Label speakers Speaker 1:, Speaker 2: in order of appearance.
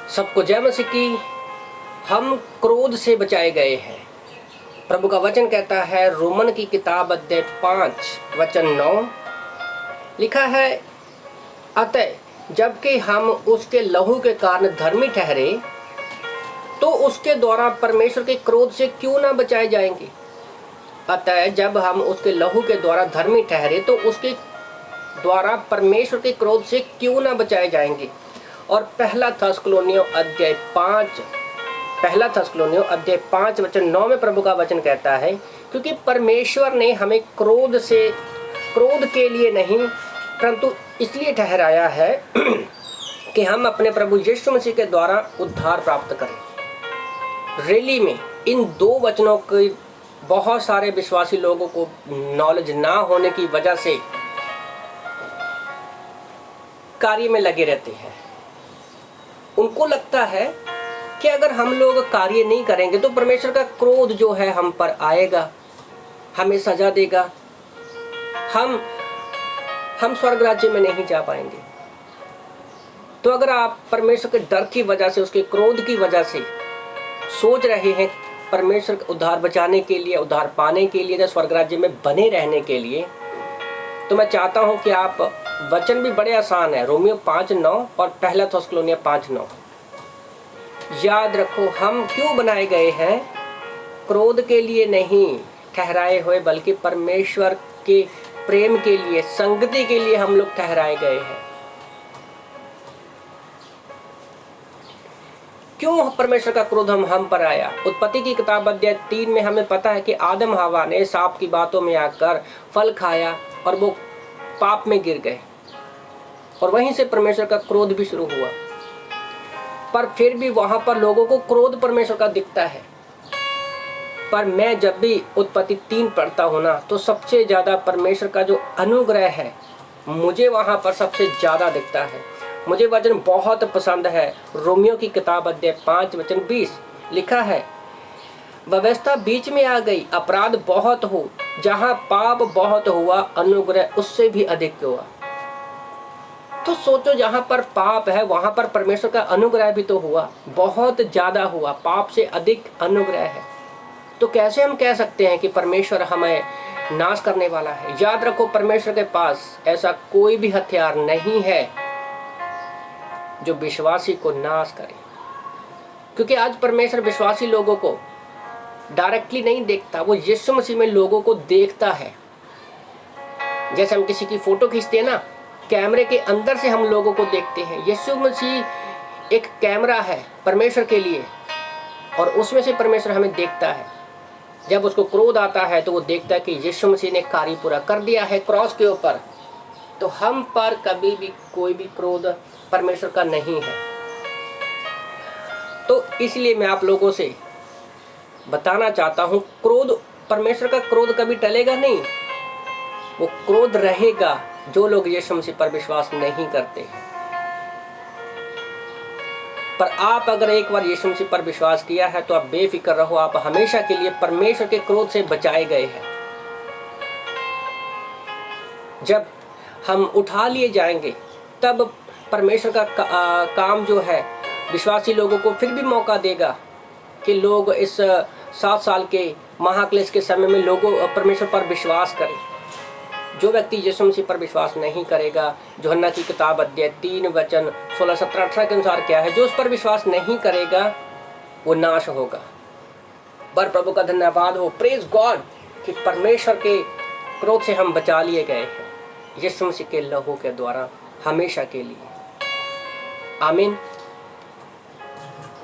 Speaker 1: सबको जय मसीह की। हम क्रोध से बचाए गए हैं। प्रभु का वचन कहता है, रोमन की किताब अध्याय 5 वचन 9 लिखा है, अतः जबकि हम उसके लहू के कारण धर्मी ठहरे तो उसके द्वारा परमेश्वर के क्रोध से क्यों ना बचाए जाएंगे। अतः जब हम उसके लहू के द्वारा धर्मी ठहरे तो उसके द्वारा परमेश्वर के क्रोध से क्यों ना बचाए जाएंगे। और पहला थस्सलुनीयों अध्याय 5 वचन 9 में प्रभु का वचन कहता है, क्योंकि परमेश्वर ने हमें क्रोध के लिए नहीं परंतु इसलिए ठहराया है कि हम अपने प्रभु यीशु मसीह के द्वारा उद्धार प्राप्त करें। रैली में इन दो वचनों की बहुत सारे विश्वासी लोगों को नॉलेज ना होने की वजह से कार्य में लगे रहते हैं। उनको लगता है कि अगर हम लोग कार्य नहीं करेंगे तो परमेश्वर का क्रोध जो है हम पर आएगा, हमें सजा देगा, हम स्वर्ग राज्य में नहीं जा पाएंगे। तो अगर आप परमेश्वर के डर की वजह से, उसके क्रोध की वजह से सोच रहे हैं परमेश्वर का उद्धार बचाने के लिए, उद्धार पाने के लिए, या स्वर्ग राज्य में बने रहने के लिए, तो मैं चाहता हूं कि आप, वचन भी बड़े आसान है, रोमियो 5:9 और पहला थस्सलुनीयों 5:9 याद रखो। हम क्यों बनाए गए हैं? क्रोध के लिए नहीं ठहराए हुए, बल्कि परमेश्वर के प्रेम के लिए, संगति के लिए हम लोग ठहराए गए हैं। क्यों परमेश्वर का क्रोध हम पर आया? उत्पत्ति की किताब अध्याय 3 में हमें पता है कि आदम हवा ने सांप की बातों में आकर फल खाया और वो पाप में गिर गए, और वहीं से परमेश्वर का क्रोध भी शुरू हुआ। पर फिर भी वहां पर लोगों को क्रोध परमेश्वर का दिखता है। पर मैं जब भी उत्पत्ति 3 पढ़ता हूं ना, तो सबसे ज्यादा परमेश्वर का जो अनुग्रह है मुझे वहां पर सबसे ज्यादा दिखता है। मुझे वचन बहुत पसंद है। रोमियो की किताब अध्याय 5 वचन 20 लिखा है, व्यवस्था बीच में आ गई, अपराध बहुत हो, जहां पाप बहुत हुआ, अनुग्रह उससे भी अधिक हुआ। तो सोचो, जहां पर पाप है वहां पर परमेश्वर का अनुग्रह भी तो हुआ, बहुत ज्यादा हुआ, पाप से अधिक अनुग्रह है। तो कैसे हम कह सकते हैं कि परमेश्वर हमें नाश करने वाला है? याद रखो, परमेश्वर के पास ऐसा कोई भी हथियार नहीं है जो विश्वासी को नाश करे, क्योंकि आज परमेश्वर विश्वासी लोगों को डायरेक्टली नहीं देखता, वो यीशु मसीह में लोगों को देखता है। जैसे हम किसी की फोटो खींचते हैं ना, कैमरे के अंदर से हम लोगों को देखते हैं। यीशु मसीह एक कैमरा है परमेश्वर के लिए, और उसमें से परमेश्वर हमें देखता है। जब उसको क्रोध आता है तो वो देखता है कि यीशु मसीह ने कार्य पूरा कर दिया है क्रॉस के ऊपर, तो हम पर कभी भी कोई भी क्रोध परमेश्वर का नहीं है। तो इसलिए मैं आप लोगों से बताना चाहता हूं, क्रोध, परमेश्वर का क्रोध कभी टलेगा नहीं, वो क्रोध रहेगा जो लोग यीशु मसीह पर विश्वास नहीं करते हैं। पर आप अगर एक बार यीशु मसीह पर विश्वास किया है तो आप बेफिक्र रहो, आप हमेशा के लिए परमेश्वर के क्रोध से बचाए गए हैं। जब हम उठा लिए जाएंगे तब परमेश्वर का काम जो है विश्वासी लोगों को फिर भी मौका देगा कि लोग इस 7 साल के महाक्लेश के समय में लोगों परमेश्वर पर विश्वास करें। जो व्यक्ति यीशु मसीह पर विश्वास नहीं करेगा, यूहन्ना की किताब अध्याय 3 वचन 16, 17, 18 के अनुसार क्या है, जो उस पर विश्वास नहीं करेगा वो नाश होगा। पर प्रभु का धन्यवाद हो, प्रेज गॉड, कि परमेश्वर के क्रोध से हम बचा लिए गए हैं यीशु मसीह के लहू के द्वारा हमेशा के लिए। आमीन।